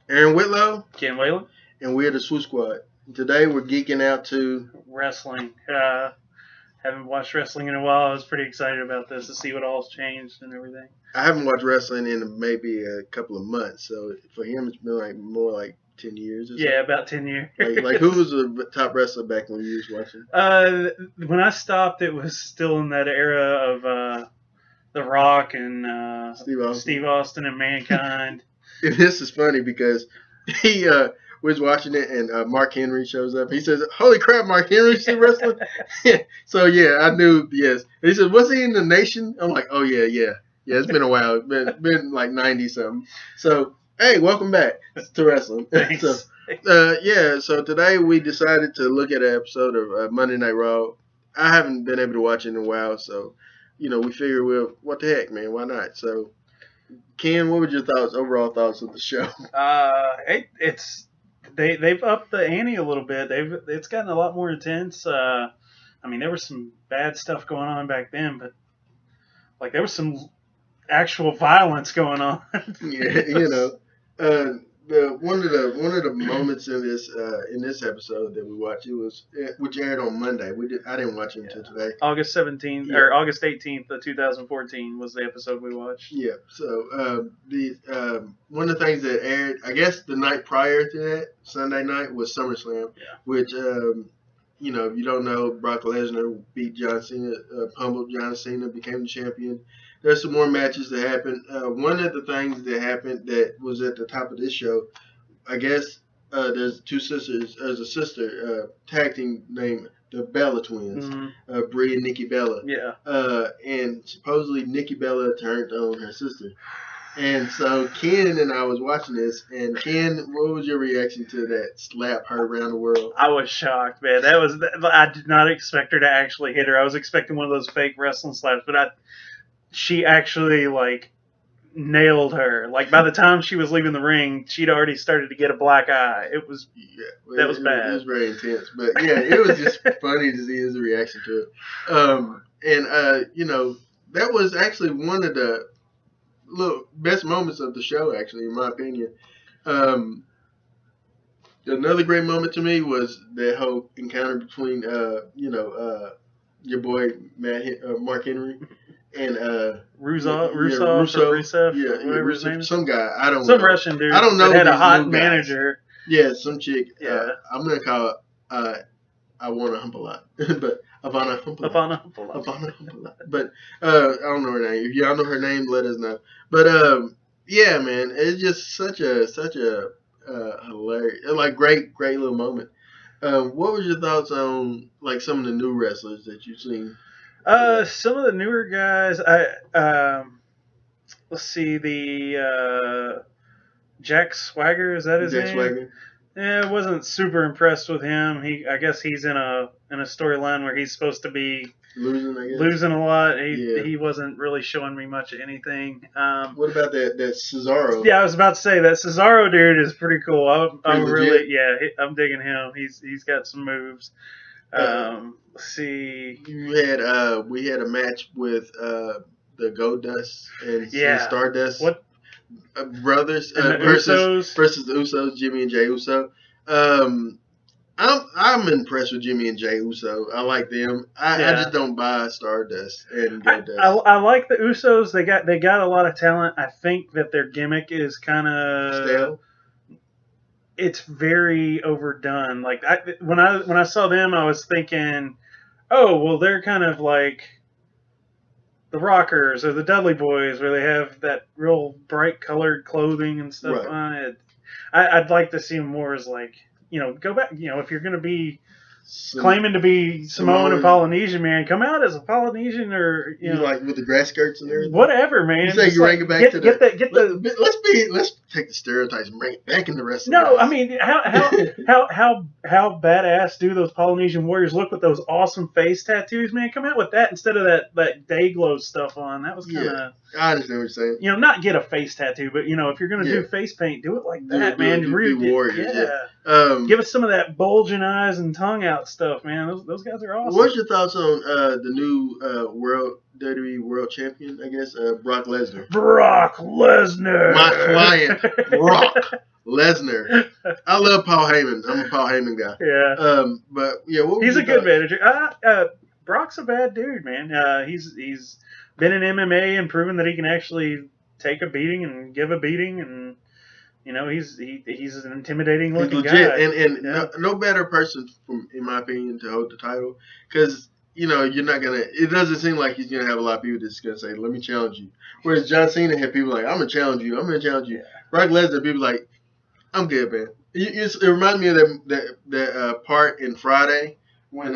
Aaron Whitlow, Ken Whalen. And we're the Swoop Squad. Today we're geeking out to wrestling. Haven't watched wrestling in a while. I was pretty excited about this to see what all's changed and everything. I haven't watched wrestling in maybe a couple of months, so for him it's been like more like 10 years or so. Yeah, about 10 years. like who was the top wrestler back when you was watching? When I stopped, it was still in that era of The Rock and Steve Austin and Mankind. And this is funny because he was watching it and Mark Henry shows up. He says, "Holy crap, Mark Henry's still wrestling!" So yeah, I knew. Yes, and he said, "Was he in the Nation?" I'm like, "Oh yeah. It's been a while. It's been like 90 something." So hey, welcome back to wrestling. Thanks. So today we decided to look at an episode of Monday Night Raw. I haven't been able to watch it in a while, so we figure what the heck, man, why not? So Ken, what were your overall thoughts of the show? They've upped the ante a little bit. It's gotten a lot more intense. There was some bad stuff going on back then, but like there was some actual violence going on. Yeah, one of the moments in this episode that we watched, which aired on Monday. I didn't watch it until today. August 17th or August 18th of 2014 was the episode we watched. Yeah. So one of the things that aired, I guess the night prior to that, Sunday night, was SummerSlam, which if you don't know, Brock Lesnar beat John Cena, pummeled John Cena, became the champion. There's some more matches that happened. One of the things that happened that was at the top of this show, I guess there's two sisters. There's a sister tag team named the Bella Twins, Brie and Nikki Bella. Yeah. And supposedly Nikki Bella turned on her sister. And so Ken and I was watching this, and Ken, what was your reaction to that slap her around the world? I was shocked, man. I did not expect her to actually hit her. I was expecting one of those fake wrestling slaps, but she actually nailed her. Like by the time she was leaving the ring, she'd already started to get a black eye. That was bad. It was very intense, but yeah, it was just funny to see his reaction to it. That was actually one of the best moments of the show, actually, in my opinion. Another great moment to me was that whole encounter between your boy Mark Henry and Rusev, whatever his name is. Some guy, I don't know. Some Russian dude. I don't know. That had a hot manager. Yeah, some chick. Yeah. I'm gonna call it I want to hump a lot, but Ivana hump a lot. But I don't know her name. If y'all know her name, let us know. But yeah, man, it's just such a hilarious, great little moment. What was your thoughts on some of the new wrestlers that you've seen? Some of the newer guys, let's see, the Jack Swagger, is that his name? Jack Swagger. Yeah, I wasn't super impressed with him. I guess he's in a storyline where he's supposed to be losing a lot. He wasn't really showing me much of anything. What about that Cesaro? Yeah, I was about to say that Cesaro dude is pretty cool. I'm digging him. He's got some moves. Let's see. We had a match with the Goldust and Stardust. What? Brothers versus the Usos, Jimmy and Jey Uso. I'm impressed with Jimmy and Jey Uso. I like them. I just don't buy Stardust and Goldust. I like the Usos. They got a lot of talent. I think that their gimmick is kind of stale. It's very overdone. Like when I saw them, I was thinking, oh well, they're kind of like the Rockers or the Dudley Boys, where they have that real bright colored clothing and stuff on it. I'd like to see them more as go back. If you're going to be claiming to be Samoan and Polynesian, man, come out as a Polynesian or like with the grass skirts and everything. Whatever, man. You say you bring it back to the. Let's take the stereotypes and bring it back in the wrestling. No, I mean how badass do those Polynesian warriors look with those awesome face tattoos, man? Come out with that instead of that day glow stuff on. That was kind of. I understand what you're saying. Not get a face tattoo, but if you're gonna do face paint, do it like that, man. Do warriors. Yeah. Give us some of that bulging eyes and tongue out stuff, man. Those guys are awesome. What's your thoughts on the new WWE World Champion? I guess Brock Lesnar. Brock Lesnar. My client, Brock Lesnar. I love Paul Heyman. I'm a Paul Heyman guy. Yeah. But yeah, what He's was a your good thoughts? manager. Brock's a bad dude, man. He's been in MMA and proven that he can actually take a beating and give a beating, and he's an intimidating He's looking legit, guy. and Yeah. no better person, in my opinion, to hold the title, because you're not gonna. It doesn't seem like he's gonna have a lot of people that's gonna say, "Let me challenge you." Whereas John Cena had people like, "I'm gonna challenge you. I'm gonna challenge you." Yeah. Brock Lesnar, people like, "I'm good, man." It reminds me of that part in Friday when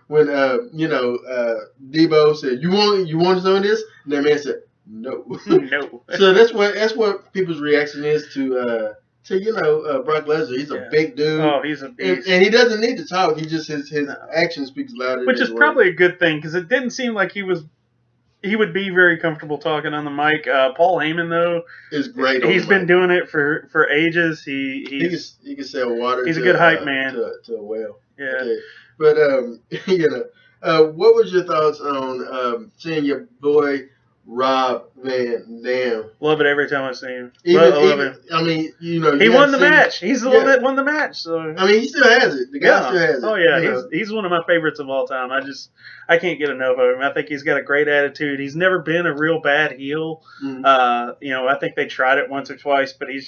when Debo said, "You want some of this?" And that man said, "No." No. So that's what people's reaction is to Brock Lesnar. He's a big dude. Oh, he's a beast. And he doesn't need to talk. He just his action speaks louder Which than is his probably words. a good thing because it didn't seem like he would be very comfortable talking on the mic. Paul Heyman though Is great. he's been doing it for ages. He can sell water. He's a good hype man. To a well. Yeah. Okay. But what was your thoughts on seeing your boy Rob Van Dam? Love it every time I see him. I love him. I mean, he won the match. He's the one that won the match. So I mean, he still has it. The guy still has it. Oh yeah, he's one of my favorites of all time. I can't get enough of him. I think he's got a great attitude. He's never been a real bad heel. Mm-hmm. I think they tried it once or twice, but he's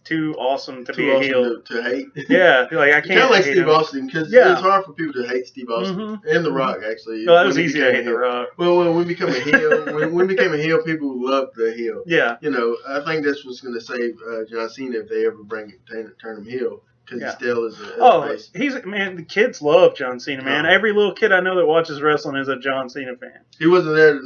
too awesome to be a heel. To hate. Yeah, like I can't. Kind of like Steve Austin, because it's hard for people to hate Steve Austin and The Rock. Actually, well, it was easy to hate The Rock. Well, when we become a heel, when we became a heel, people love the heel. Yeah. I think that's what's going to save John Cena if they ever turn him heel, because he still is a face. The kids love John Cena, man. Every little kid I know that watches wrestling is a John Cena fan. He wasn't there.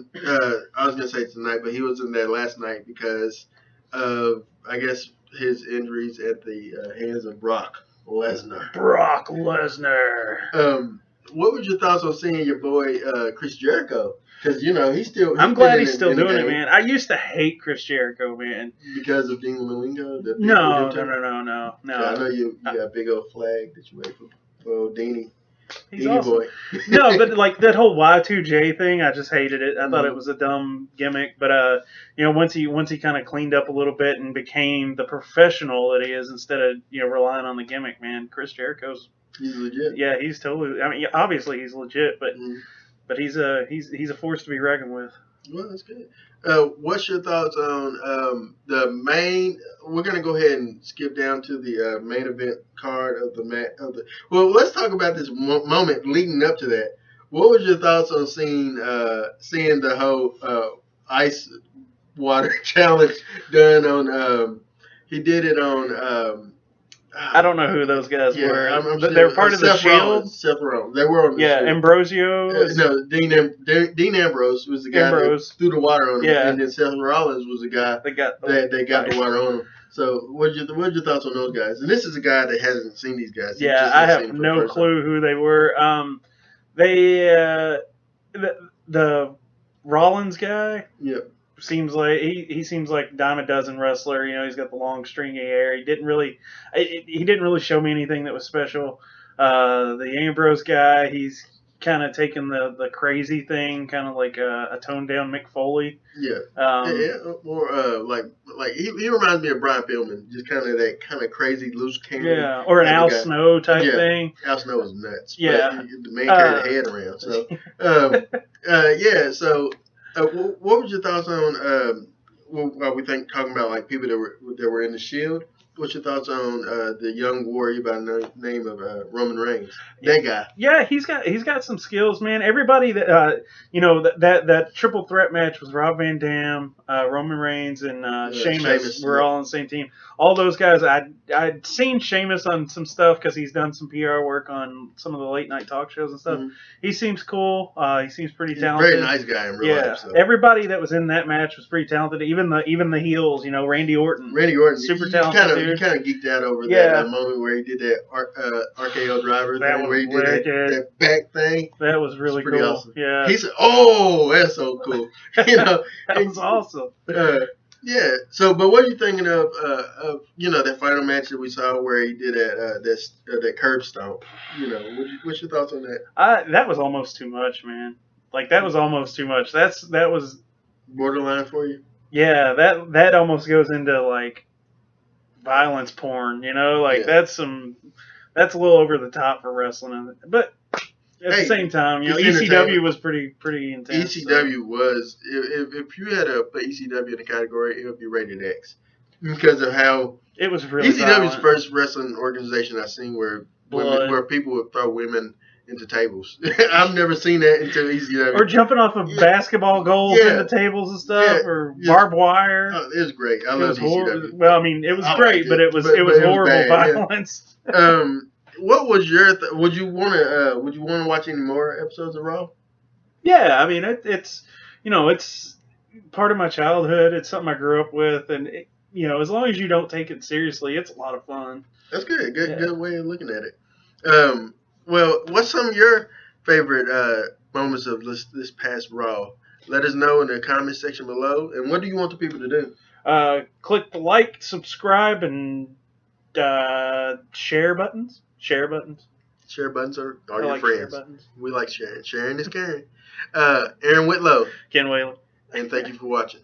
I was going to say tonight, but he wasn't there last night because of, I guess, his injuries at the hands of Brock Lesnar. Brock Lesnar. What was your thoughts on seeing your boy Chris Jericho? Because he's still. I'm glad he's still doing it, man. I used to hate Chris Jericho, man. Because of Dean Malenko? No. I know you got a big old flag that you wait for old Deanie. He's awesome. Boy. No, but like that whole Y2J thing, I just hated it. I thought it was a dumb gimmick. But once he kind of cleaned up a little bit and became the professional that he is, instead of relying on the gimmick, man, Chris Jericho's. He's legit. Yeah, he's totally. I mean, obviously he's legit, but he's a force to be reckoned with. Well, that's good. What's your thoughts on the main? We're gonna go ahead and skip down to the main event card of the. Well, let's talk about this moment leading up to that. What was your thoughts on seeing the whole ice water challenge done on? He did it on. I don't know who those guys were. I'm they were part of the Shield. Seth Rollins. They were on the Shield. Ambrosio. No, Dean Ambrose was the guy that threw the water on him. Yeah. And then Seth Rollins was the guy that got the water on him. So what's your thoughts on those guys? And this is a guy that hasn't seen these guys. Yeah, I have no clue who they were. The Rollins guy. Yep. Seems like he seems like dime a dozen wrestler. He's got the long stringy hair. He didn't really show me anything that was special. The Ambrose guy, he's kind of taken the crazy thing, kind of like a toned down Mick Foley. Yeah. Or like he reminds me of Brian Pillman, just kind of that kind of crazy loose cannon. Yeah, or an Al Snow type thing. Al Snow was nuts. Yeah, the man carried the head around. So yeah. So. What was your thoughts on we talking about like people that were in the Shield? What's your thoughts on the young warrior by the name of Roman Reigns? That guy. Yeah, he's got some skills, man. Everybody that that triple threat match was Rob Van Dam, Roman Reigns, and Sheamus were all on the same team. All those guys, I'd seen Sheamus on some stuff because he's done some PR work on some of the late night talk shows and stuff. Mm-hmm. He seems cool. He seems pretty talented. Very nice guy in real life. So. Everybody that was in that match was pretty talented. Even the heels, Randy Orton. Super talented. You kind of geeked out over that moment where he did that RKO driver thing, where he did that back thing. That was really pretty cool. Awesome. Yeah. He said, "Oh, that's so cool." That was awesome. Yeah. So, but what are you thinking of that final match that we saw where he did that curb stomp? What's your thoughts on that? That was almost too much, man. Like that was almost too much. That was borderline for you. Yeah. That almost goes into like violence porn. You know, like Yeah. that's a little over the top for wrestling. But at the same time, you know, it's ECW entertainment. was pretty intense. ECW was if you had to put ECW in a category, it would be rated X because of how it was really ECW's violent. first wrestling organization I seen where Blood. where people would throw women into tables. I've never seen that until ECW. Or jumping off of basketball goals into tables and stuff, or barbed wire. It was great. I love ECW. Well, I mean, it was great, but it was horrible bad, violence. Yeah. What was your? Would you want to watch any more episodes of Raw? Yeah, I mean, it's you know, it's part of my childhood. It's something I grew up with, and you know, as long as you don't take it seriously, it's a lot of fun. That's good. Good way of looking at it. Well, what's some of your favorite moments of this past Raw? Let us know in the comment section below. And what do you want the people to do? Click the like, subscribe, and share buttons. Share buttons. Share buttons are your like friends. Share buttons. We like sharing. Sharing is caring. Aaron Whitlow. Ken Whaley. And thank you for watching.